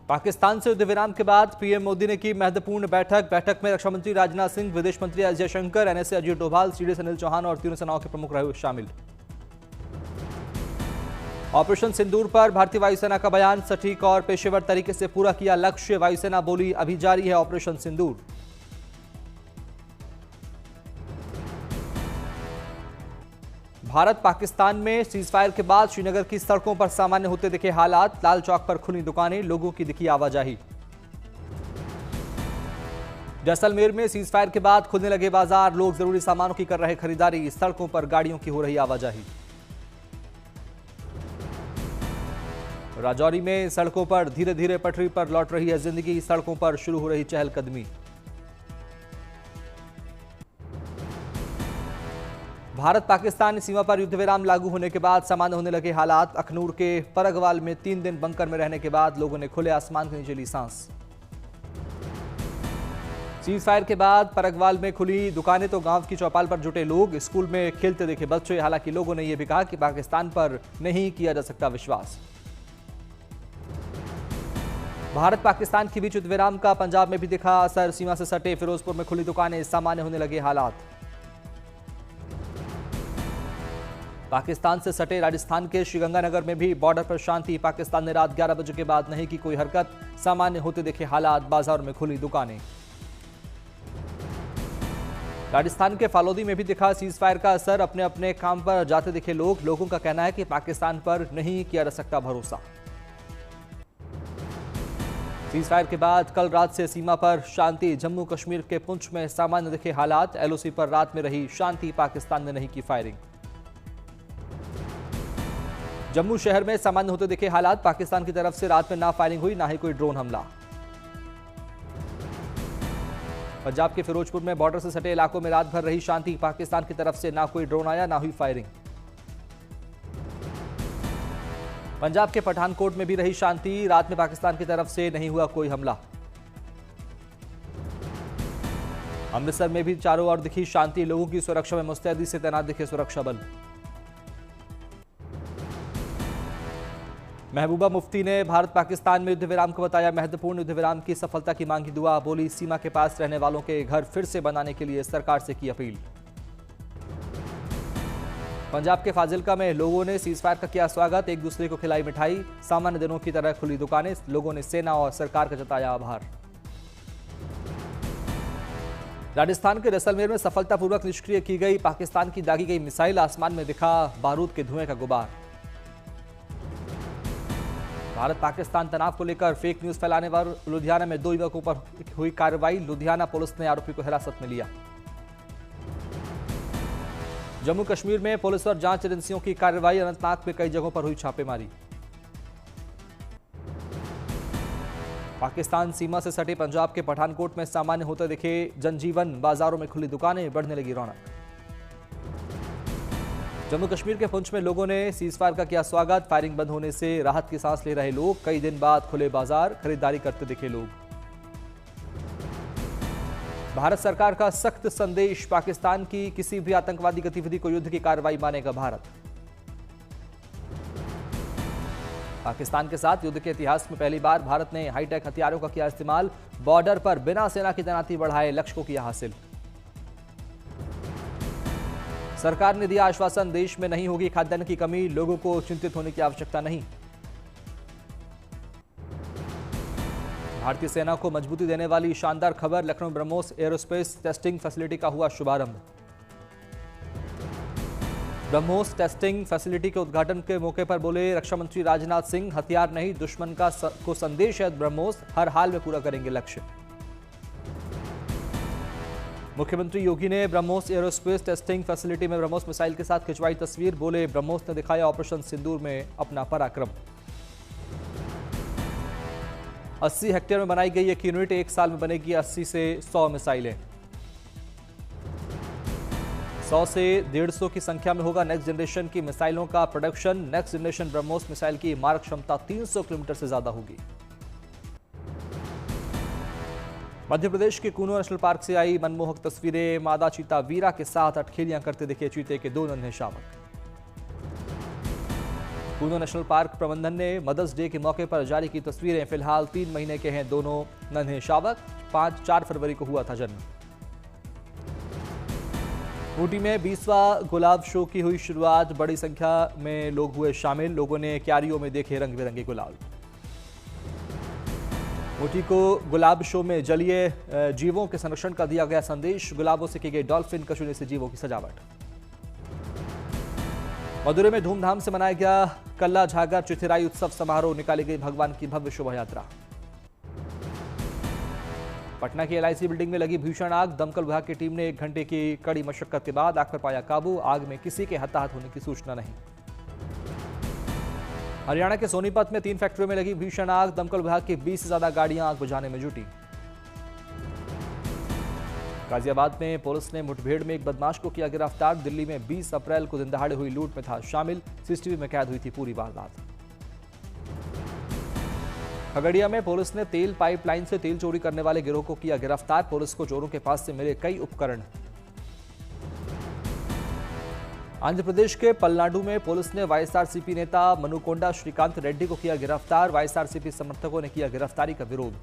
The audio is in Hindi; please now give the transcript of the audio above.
पाकिस्तान से युद्ध विराम के बाद पीएम मोदी ने की महत्वपूर्ण बैठक में रक्षा मंत्री राजनाथ सिंह, विदेश मंत्री S Jaishankar, NSA Ajit Doval, CDS Anil Chauhan और तीनों सेनाओं के प्रमुख रहे शामिल। ऑपरेशन सिंदूर पर भारतीय वायुसेना का बयान, सटीक और पेशेवर तरीके से पूरा किया लक्ष्य। वायुसेना बोली, अभी जारी है ऑपरेशन सिंदूर। भारत पाकिस्तान में सीजफायर के बाद श्रीनगर की सड़कों पर सामान्य होते दिखे हालात। लाल चौक पर खुली दुकानें, लोगों की दिखी आवाजाही। जैसलमेर में सीजफायर के बाद खुलने लगे बाजार, लोग जरूरी सामानों की कर रहे खरीदारी। सड़कों पर गाड़ियों की हो रही आवाजाही। राजौरी में सड़कों पर धीरे धीरे पटरी पर लौट रही है जिंदगी। सड़कों पर शुरू हो रही चहलकदमी। भारत पाकिस्तान सीमा पर युद्ध विराम लागू होने के बाद सामान्य होने लगे हालात। अखनूर के परगवाल में 3 दिन बंकर में रहने के बाद लोगों ने खुले आसमान के नीचे ली सांस। सीज फायर के बाद परगवाल में खुली दुकानें तो गांव की चौपाल पर जुटे लोग। स्कूल में खेलते देखे बच्चे। हालांकि लोगों ने यह भी कहा कि पाकिस्तान पर नहीं किया जा सकता विश्वास। भारत पाकिस्तान के बीच युद्ध विराम का पंजाब में भी दिखा असर। सीमा से सटे फिरोजपुर में खुली दुकानें, सामान्य होने लगे हालात। पाकिस्तान से सटे राजस्थान के श्रीगंगानगर में भी बॉर्डर पर शांति। पाकिस्तान ने रात 11 बजे के बाद नहीं की कोई हरकत। सामान्य होते देखे हालात। बाजार में खुली दुकानें। राजस्थान के फालोदी में भी दिखा सीजफायर का असर। अपने अपने काम पर जाते दिखे लोग। लोगों का कहना है कि पाकिस्तान पर नहीं किया जा सकता भरोसा। सीजफायर के बाद कल रात से सीमा पर शांति। जम्मू कश्मीर के पुंछ में सामान्य दिखे हालात। एलओसी पर रात में रही शांति। पाकिस्तान ने नहीं की फायरिंग। जम्मू शहर में सामान्य होते दिखे हालात। पाकिस्तान की तरफ से रात में ना फायरिंग हुई, ना ही कोई ड्रोन हमला। पंजाब के फिरोजपुर में बॉर्डर से सटे इलाकों में रात भर रही शांति। पाकिस्तान की तरफ से ना कोई ड्रोन आया, ना हुई फायरिंग। पंजाब के पठानकोट में भी रही शांति। रात में पाकिस्तान की तरफ से नहीं हुआ कोई हमला। अमृतसर में भी चारों ओर दिखी शांति। लोगों की सुरक्षा में मुस्तैदी से तैनात दिखे सुरक्षा बल। महबूबा मुफ्ती ने भारत पाकिस्तान में युद्ध विराम को बताया महत्वपूर्ण। युद्ध विराम की सफलता की मांगी दुआ। बोली, सीमा के पास रहने वालों के घर फिर से बनाने के लिए सरकार से की अपील। पंजाब के फाजिल्का में लोगों ने सीजफायर का किया स्वागत। एक दूसरे को खिलाई मिठाई। सामान्य दिनों की तरह खुली दुकानें। लोगों ने सेना और सरकार का जताया आभार। राजस्थान के जैसलमेर में सफलतापूर्वक निष्क्रिय की गई पाकिस्तान की दागी गई मिसाइल। आसमान में दिखा बारूद के धुएं का गुबार। भारत पाकिस्तान तनाव को लेकर फेक न्यूज फैलाने पर लुधियाना में 2 युवकों पर हुई कार्रवाई। लुधियाना पुलिस ने आरोपी को हिरासत में लिया। जम्मू कश्मीर में पुलिस और जांच एजेंसियों की कार्रवाई। अनंतनाग में कई जगहों पर हुई छापेमारी। पाकिस्तान सीमा से सटे पंजाब के पठानकोट में सामान्य होते दिखे जनजीवन। बाजारों में खुली दुकानें, बढ़ने लगी रौनक। जम्मू कश्मीर के पुंछ में लोगों ने सीजफायर का किया स्वागत। फायरिंग बंद होने से राहत की सांस ले रहे लोग। कई दिन बाद खुले बाजार, खरीदारी करते दिखे लोग। भारत सरकार का सख्त संदेश। पाकिस्तान की किसी भी आतंकवादी गतिविधि को युद्ध की कार्रवाई मानेगा भारत। पाकिस्तान के साथ युद्ध के इतिहास में पहली बार भारत ने हाईटेक हथियारों का किया इस्तेमाल। बॉर्डर पर बिना सेना की तैनाती बढ़ाए, लक्ष्य को किया हासिल। सरकार ने दिया आश्वासन, देश में नहीं होगी खाद्यान्न की कमी। लोगों को चिंतित होने की आवश्यकता नहीं। भारतीय सेना को मजबूती देने वाली शानदार खबर। Lucknow BrahMos aerospace testing facility का हुआ शुभारंभ। ब्रह्मोस टेस्टिंग फैसिलिटी के उद्घाटन के मौके पर बोले रक्षा मंत्री राजनाथ सिंह, हथियार नहीं दुश्मन को संदेश है ब्रह्मोस, हर हाल में पूरा करेंगे लक्ष्य। मुख्यमंत्री योगी ने ब्रह्मोस एरोस्पेस टेस्टिंग फैसिलिटी में ब्रह्मोस मिसाइल के साथ खिंचवाई तस्वीर। बोले, ब्रह्मोस ने दिखाया ऑपरेशन सिंदूर में अपना पराक्रम। 80 हेक्टेयर में बनाई गई एक यूनिट 1 साल में बनेगी 80 से 100 मिसाइलें। 100 से 150 की संख्या में होगा नेक्स्ट जनरेशन की मिसाइलों का production. Next generation BrahMos missile की मारक क्षमता 300 किलोमीटर से ज्यादा होगी। मध्य प्रदेश के कूनो नेशनल पार्क से आई मनमोहक तस्वीरें। मादा चीता वीरा के साथ अटखेलियां करते दिखे चीते के 2 नन्हे शावक। कूनो नेशनल पार्क प्रबंधन ने मदर्स डे के मौके पर जारी की तस्वीरें। फिलहाल 3 महीने के हैं दोनों नन्हे शावक। 4 फरवरी को हुआ था जन्म। ऊटी में 20वां गुलाब शो की हुई शुरुआत। बड़ी संख्या में लोग हुए शामिल। लोगों ने क्यारियों में देखे रंग बिरंगे गुलाब। ऊटी को गुलाब शो में जलीय जीवों के संरक्षण का दिया गया संदेश। गुलाबों से की गई डॉल्फिन, कशुने से जीवों की सजावट। मदुरै में धूमधाम से मनाया गया कल्ला झागर चिथिराई उत्सव समारोह। निकाली गई भगवान की भव्य शोभा यात्रा। पटना की LIC बिल्डिंग में लगी भीषण आग। दमकल विभाग की टीम ने 1 घंटे की कड़ी मशक्कत के बाद आग पर पाया काबू। आग में किसी के हताहत होने की सूचना नहीं। हरियाणा के सोनीपत में 3 फैक्ट्रियों में लगी भीषण आग। दमकल विभाग की 20 से ज्यादा गाड़ियां आग बुझाने में जुटी। गाजियाबाद में पुलिस ने मुठभेड़ में एक बदमाश को किया गिरफ्तार। दिल्ली में 20 अप्रैल को दिन दहाड़े हुई लूट में था शामिल। CCTV में कैद हुई थी पूरी वारदात। खगड़िया में पुलिस ने तेल पाइपलाइन से तेल चोरी करने वाले गिरोह को किया गिरफ्तार। पुलिस को चोरों के पास से मिले कई उपकरण। आंध्र प्रदेश के पलनाडु में पुलिस ने YSRCP नेता मनुकोंडा श्रीकांत रेड्डी को किया गिरफ्तार। YSRCP समर्थकों ने किया गिरफ्तारी का विरोध।